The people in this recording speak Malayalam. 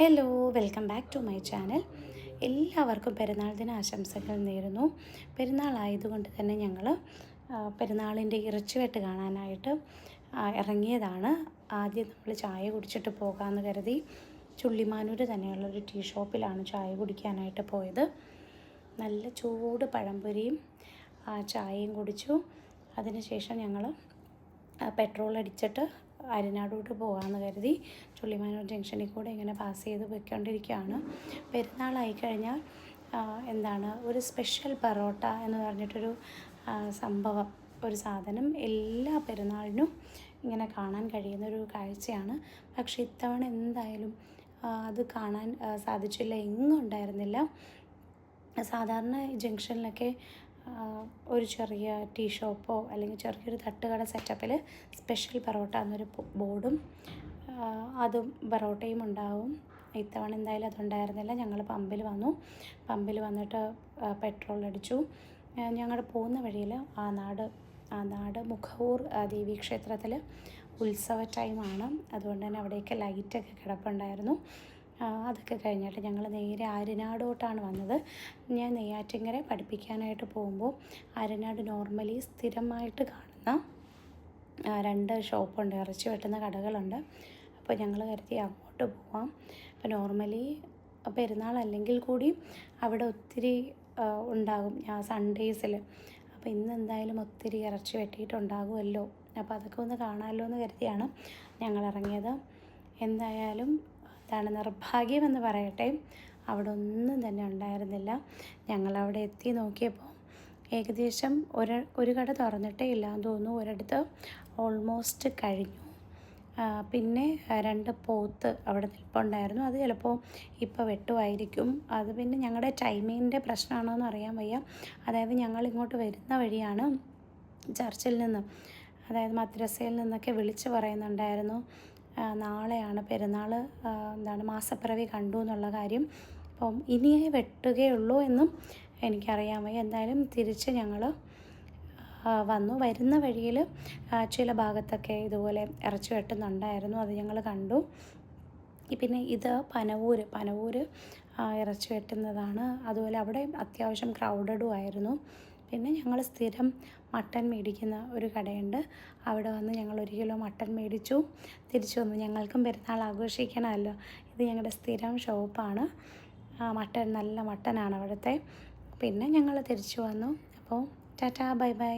Hello, welcome back to my channel. എല്ലാവർക്കും പെരുന്നാൾ ദിന ആശംസകൾ നേരുന്നു. പെരുന്നാളായതുകൊണ്ട് തന്നെ ഞങ്ങൾ പെരുന്നാളിൻ്റെ ഇറച്ചിവെട്ട് കാണാനായിട്ട് ഇറങ്ങിയതാണ്. ആദ്യം നമ്മൾ ചായ കുടിച്ചിട്ട് പോകാമെന്ന് കരുതി ചുള്ളിമാനൂർ തന്നെയുള്ളൊരു ടീ ഷോപ്പിലാണ് ചായ കുടിക്കാനായിട്ട് പോയത്. നല്ല ചൂട് പഴംപൊരിയും ചായയും കുടിച്ചു. അതിനുശേഷം ഞങ്ങൾ പെട്രോൾ അടിച്ചിട്ട് അരിനാടോട്ട് പോകാമെന്ന് കരുതി ചുള്ളിമാനൂർ ജംഗ്ഷനിൽ കൂടെ ഇങ്ങനെ പാസ് ചെയ്ത് പോയിക്കൊണ്ടിരിക്കുകയാണ്. പെരുന്നാളായി കഴിഞ്ഞാൽ ഒരു സ്പെഷ്യൽ പൊറോട്ട എന്ന് പറഞ്ഞിട്ടൊരു സംഭവം, ഒരു സാധനം എല്ലാ പെരുന്നാളിനും ഇങ്ങനെ കാണാൻ കഴിയുന്നൊരു കാഴ്ചയാണ്. പക്ഷേ ഇത്തവണ എന്തായാലും അത് കാണാൻ സാധിച്ചില്ല, എങ്ങും ഉണ്ടായിരുന്നില്ല. സാധാരണ ജംഗ്ഷനിലൊക്കെ ഒരു ചെറിയ ടീ ഷോപ്പോ അല്ലെങ്കിൽ ചെറിയൊരു തട്ടുകട സെറ്റപ്പിൽ സ്പെഷ്യൽ പൊറോട്ട എന്നൊരു ബോർഡും അതും പൊറോട്ടയും ഉണ്ടാവും. ഇത്തവണ എന്തായാലും അതുണ്ടായിരുന്നില്ല. ഞങ്ങൾ പമ്പിൽ വന്നിട്ട് പെട്രോൾ അടിച്ചു. ഞങ്ങൾ പോകുന്ന വഴിയിൽ ആനാട് മുഖവൂർ ദേവീക്ഷേത്രത്തിൽ ഉത്സവ ടൈമാണ്. അതുകൊണ്ട് തന്നെ അവിടെയൊക്കെ ലൈറ്റൊക്കെ കിടപ്പുണ്ടായിരുന്നു. അതൊക്കെ കഴിഞ്ഞിട്ട് ഞങ്ങൾ നേരെ ആര്യനാടോട്ടാണ് വന്നത്. ഞാൻ നെയ്യാറ്റിൻകര പഠിപ്പിക്കാനായിട്ട് പോകുമ്പോൾ ആര്യനാട് നോർമലി സ്ഥിരമായിട്ട് കാണുന്ന 2 ഷോപ്പുണ്ട്, ഇറച്ചി വെട്ടുന്ന കടകളുണ്ട്. അപ്പോൾ ഞങ്ങൾ കരുതി അങ്ങോട്ട് പോവാം. അപ്പോൾ നോർമലി പെരുന്നാളല്ലെങ്കിൽ കൂടി അവിടെ ഒത്തിരി ഉണ്ടാകും സൺഡേയ്സിൽ. അപ്പോൾ ഇന്ന് എന്തായാലും ഒത്തിരി ഇറച്ചി വെട്ടിയിട്ടുണ്ടാകുമല്ലോ, അപ്പോൾ അതൊക്കെ ഒന്ന് കാണാമല്ലോ എന്ന് കരുതിയാണ് ഞങ്ങൾ ഇറങ്ങിയത്. എന്തായാലും നിർഭാഗ്യമെന്ന് പറയട്ടെ, അവിടെ ഒന്നും തന്നെ ഉണ്ടായിരുന്നില്ല. ഞങ്ങളവിടെ എത്തി നോക്കിയപ്പോൾ ഏകദേശം ഒരു കട തുറന്നിട്ടേ ഇല്ലയെന്ന് തോന്നുന്നു. ഒരിടത്ത് ഓൾമോസ്റ്റ് കഴിഞ്ഞു. പിന്നെ 2 പോത്ത് അവിടെ നിൽപ്പുണ്ടായിരുന്നു. അത് ചിലപ്പോൾ ഇപ്പോൾ വെട്ടുമായിരിക്കും. അത് പിന്നെ ഞങ്ങളുടെ ടൈമിങ്ങിൻ്റെ പ്രശ്നമാണോ എന്ന് അറിയാൻ വയ്യ. അതായത് ഞങ്ങൾ ഇങ്ങോട്ട് വരുന്ന വഴിയാണ് ചർച്ചിൽ നിന്ന്, അതായത് മദ്രസയിൽ നിന്നൊക്കെ വിളിച്ച് പറയുന്നുണ്ടായിരുന്നു നാളെയാണ് പെരുന്നാൾ, മാസപ്പിറവി കണ്ടു എന്നുള്ള കാര്യം. അപ്പം ഇനിയേ വെട്ടുകയുള്ളൂ എന്നും എനിക്കറിയാൻ വയ്യ. എന്തായാലും തിരിച്ച് ഞങ്ങൾ വന്നു. വരുന്ന വഴിയിൽ ചില ഭാഗത്തൊക്കെ ഇതുപോലെ ഇറച്ചി വെട്ടുന്നുണ്ടായിരുന്നു, അത് ഞങ്ങൾ കണ്ടു. പിന്നെ ഇത് പനവൂർ ഇറച്ചി വെട്ടുന്നതാണ്. അതുപോലെ അവിടെ അത്യാവശ്യം ക്രൗഡഡും ആയിരുന്നു. പിന്നെ ഞങ്ങൾ സ്ഥിരം മട്ടൻ മേടിക്കുന്ന ഒരു കടയുണ്ട്, അവിടെ വന്ന് ഞങ്ങൾ 1 കിലോ മട്ടൻ മേടിച്ചു, തിരിച്ചു വന്നു. ഞങ്ങൾക്കും പെരുന്നാൾ ആഘോഷിക്കണമല്ലോ. ഇത് ഞങ്ങളുടെ സ്ഥിരം ഷോപ്പാണ്. നല്ല മട്ടനാണ് അവിടുത്തെ. പിന്നെ ഞങ്ങൾ തിരിച്ചു വന്നു. അപ്പോൾ ടാറ്റാ, ബൈ ബൈ.